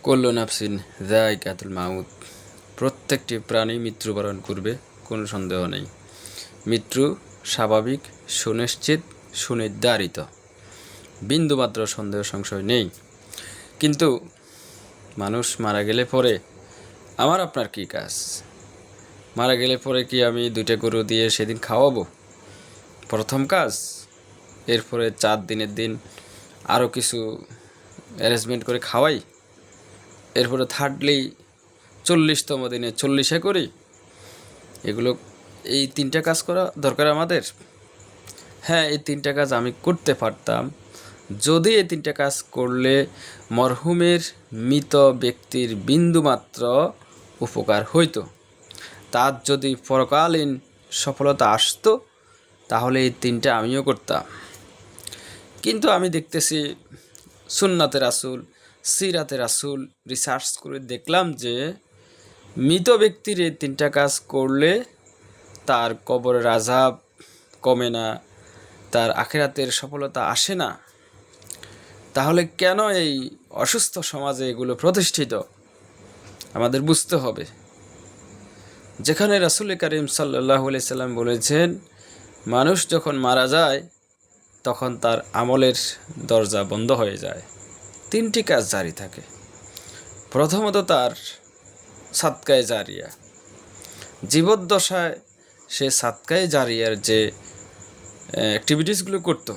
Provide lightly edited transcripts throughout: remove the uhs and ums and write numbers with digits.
কুল্লু নাফসিন যায়কাতুল মাউত। প্রত্যেকটি প্রাণী মৃত্যুবরণ করবে, কোনো সন্দেহ নেই। মৃত্যু স্বাভাবিক, সুনিশ্চিত, সুনির্ধারিত, বিন্দুমাত্র সন্দেহ সংশয় নেই। কিন্তু মানুষ মারা গেলে পরে আমার আপনার কি কাজ? মারা গেলে পরে কি আমি 2টা গরু দিয়ে সেদিন খাওয়াবো? প্রথম কাজ। এরপরে 4 দিনের দিন আরও কিছু অ্যারেঞ্জমেন্ট করে খাওয়াই। এরপরে থার্ডলি 40তম দিনে 40 করি। এগুলো এই 3টা কাজ করা দরকার আমাদের। হ্যাঁ, এই 3টা কাজ আমি করতে পারতাম যদি এই 3টা কাজ করলে মরহুমের মৃত ব্যক্তির বিন্দুমাত্র উপকার হইতো। তার যদি পরকালীন সফলতা আসতো তাহলে এই 3টা আমিও করতাম। কিন্তু আমি দেখতেছি সুন্নাতে রাসূল, সিরাতে রাসূল রিসার্চ করে দেখলাম যে মৃত ব্যক্তির এই 3টা কাজ করলে তার কবরের আযাব কমে না, তার আখিরাতের সফলতা আসে না। তাহলে কেন এই অসুস্থ সমাজে এগুলো প্রতিষ্ঠিত? আমাদের বুঝতে হবে। যেখানে রাসূল করিম সাল্লাল্লাহু আলাইহি সাল্লাম বলেছেন, মানুষ যখন মারা যায় তখন তার আমলের দরজা বন্ধ হয়ে যায়, 3টি কাজ জারি থাকে। প্রথমত তার সাদকায়ে জারিয়া। জীবদ্দশায় সে সাদকায়ে জারিয়ার যে অ্যাক্টিভিটিসগুলো করতো,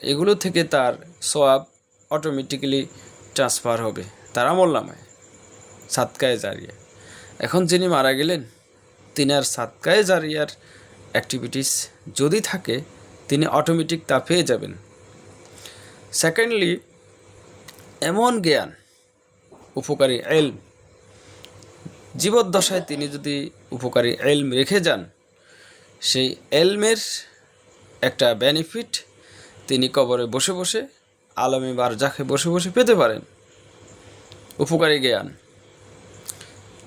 এগুলো থেকে তার সওয়াব অটোমেটিক্যালি ট্রান্সফার হবে তার আমলনামায়, সাদকায়ে জারিয়া। এখন যিনি মারা গেলেন তিনার সাদকায়ে জারিয়ার অ্যাক্টিভিটিস যদি থাকে তিনি অটোমেটিক তা পেয়ে যাবেন। সেকেন্ডলি, এমন জ্ঞান, উপকারী ইলম, জীবদ্দশায় তিনি যদি উপকারী ইলম রেখে যান, সেই ইলমের একটা বেনিফিট তিনি কবরে বসে বসে, আলমে বারজাখে বসে বসে পেতে পারেন, উপকারী জ্ঞান।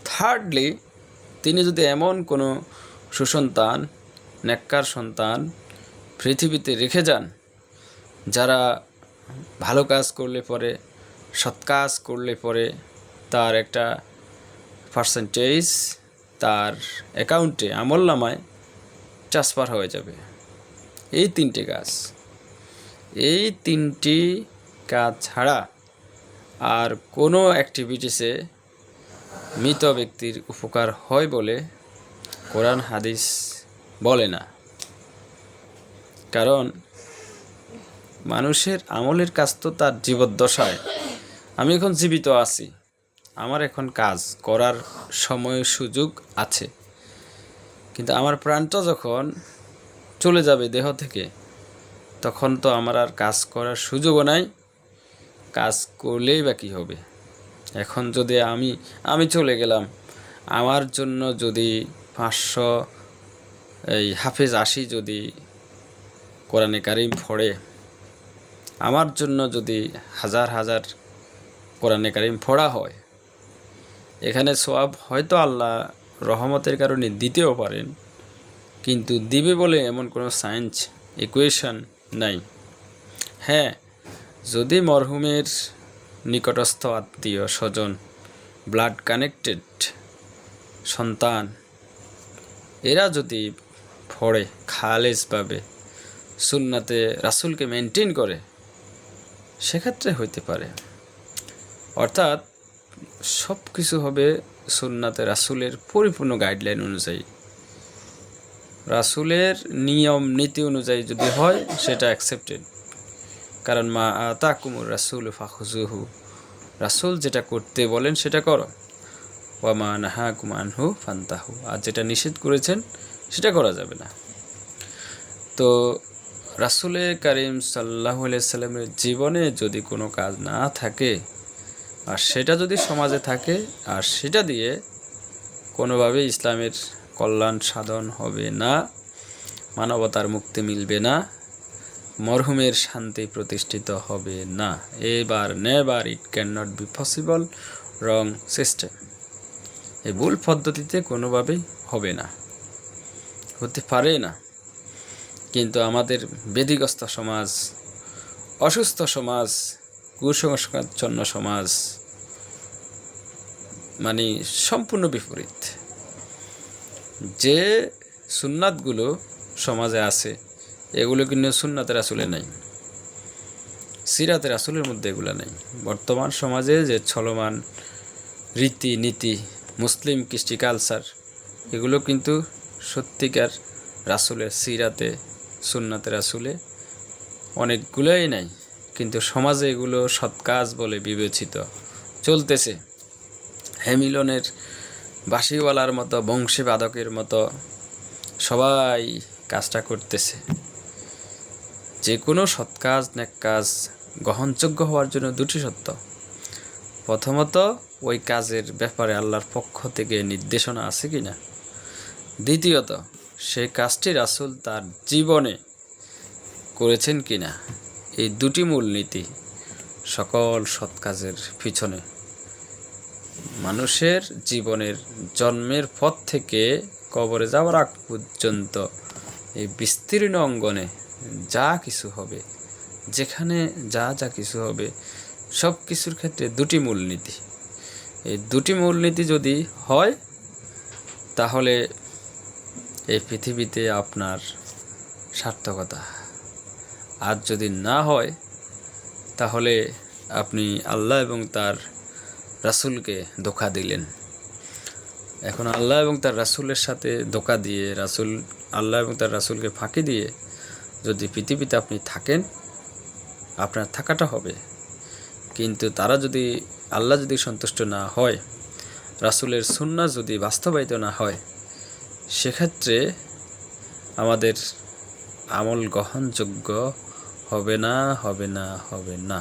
থার্ডলি, তিনি যদি এমন কোনো সুসন্তান, নেককার সন্তান পৃথিবীতে রেখে যান যারা ভালো কাজ করলে পরে, সৎ কাজ করলে পরে তার একটা পার্সেন্টেজ তার অ্যাকাউন্টে, আমলনামায় ট্রান্সফার হয়ে যাবে। এই 3টে কাজ, এই 3টি কাজ ছাড়া আর কোনো অ্যাক্টিভিটিসে মৃত ব্যক্তির উপকার হয় বলে কোরআন হাদিস বলে না। কারণ মানুষের আমলের কাজ তো তার জীবদ্দশায়। আমি এখন জীবিত আছি, আমার এখন কাজ করার সময় সুযোগ আছে, কিন্তু আমার প্রাণটা যখন চলে যাবে দেহ থেকে তখন তো আমার আর কাজ করার সুযোগও নাই। কাজ করলেই বা কী হবে? এখন যদি আমি চলে গেলাম, আমার জন্য যদি 500 হাফেজ 80 যদি কোরআনে কারিম পড়ে, আমার জন্য যদি হাজার হাজার কোরআনে কারিম পড়া হয়, এখানে সওয়াব হয়তো আল্লাহ রহমতের কারণে দিতেও পারেন, কিন্তু দিবে বলে এমন কোনো সায়েন্স ইকুয়েশন নাই। হ্যাঁ, যদি মরহুমের নিকটস্থ আত্মীয় স্বজন, ব্লাড কানেক্টেড সন্তান, এরা যদি পড়ে খালেজভাবে সুন্নাতে রাসূলকে মেনটেন করে, সেক্ষেত্রে হইতে পারে। অর্থাৎ সব কিছু হবে সুন্নাতে রাসূলের পরিপূর্ণ গাইডলাইন অনুযায়ী, রাসূলের নিয়ম নীতি অনুযায়ী যদি হয় সেটা অ্যাকসেপ্টেড। কারণ মা আতাকুমুর রাসূলু ফাখুযুহু, রাসূল যেটা করতে বলেন সেটা করো, ওয়া মা নাহাকুম আনহু ফান্তাহু, আর যেটা নিষেধ করেছেন সেটা করা যাবে না। তো রাসূলে কারিম সাল্লাল্লাহু আলাইহি সাল্লামের জীবনে যদি কোনো কাজ না থাকে আর সেটা যদি সমাজে থাকে আর সেটা দিয়ে কোনোভাবে ইসলামের কল্যাণ সাধন হবে না, মানবতার মুক্তি মিলবে না, মরহুমের শান্তি প্রতিষ্ঠিত হবে না, এবার never, it can not be possible, wrong system. এই ভুল পদ্ধতিতে কোনোভাবেই হবে না, হতে পারে না। কিন্তু আমাদের ব্যাধিগ্রস্ত সমাজ, অসুস্থ সমাজ, কুসংস্কারাচ্ছন্ন সমাজ, মানে সম্পূর্ণ বিপরীত। যে সুন্নাতগুলো সমাজে আছে এগুলো কিন্তু সুন্নাতে রাসূলের নাই, সিরাতে রাসূলের মধ্যে এগুলো নাই। বর্তমান সমাজে যে চলমান রীতিনীতি, মুসলিম কৃষ্টি কালচার, এগুলো কিন্তু সত্যিকার রাসূলের সিরাতে, সুন্নাতে রাসূলে অনেকগুলোই নাই, কিন্তু সমাজে এগুলো সৎ কাজ বলে বিবেচিত চলতেছে। হেমিলনের বাঁশিওয়ালার মতো, বংশীবাদকের মতো সবাই কাজটা করতেছে। যে কোনো সৎ কাজ, নেক কাজ গ্রহণযোগ্য হওয়ার জন্য দুটি শর্ত। প্রথমত, ওই কাজের ব্যাপারে আল্লাহর পক্ষ থেকে নির্দেশনা আছে কি না। দ্বিতীয়ত, সেই কাজটি রাসূল তার জীবনে করেছেন কি না। এই দুটি মূলনীতি সকল সৎ কাজের পিছনে। মানুষের জীবনের জন্মের পর থেকে কবরে যাওয়ার আগ পর্যন্ত এই বিস্তীর্ণ অঙ্গনে যা কিছু হবে, যেখানে যা যা কিছু হবে, সব কিছুর ক্ষেত্রে দুটি মূলনীতি। এই দুটি মূলনীতি যদি হয় তাহলে এই পৃথিবীতে আপনার সার্থকতা। আর যদি না হয় তাহলে আপনি আল্লাহ এবং তার রাসূলকে ধোঁকা দিলেন। এখন আল্লাহ এবং তার রাসূলের সাথে ধোঁকা দিয়ে, আল্লাহ এবং তার রাসূলকে ফাঁকি দিয়ে যদি পৃথিবীতে আপনি থাকেন, আপনার থাকাটা হবে। কিন্তু আল্লাহ যদি সন্তুষ্ট না হয়, রাসূলের সুন্নাহ যদি বাস্তবায়িত না হয়, সেক্ষেত্রে আমাদের আমল গ্রহণযোগ্য হবে না।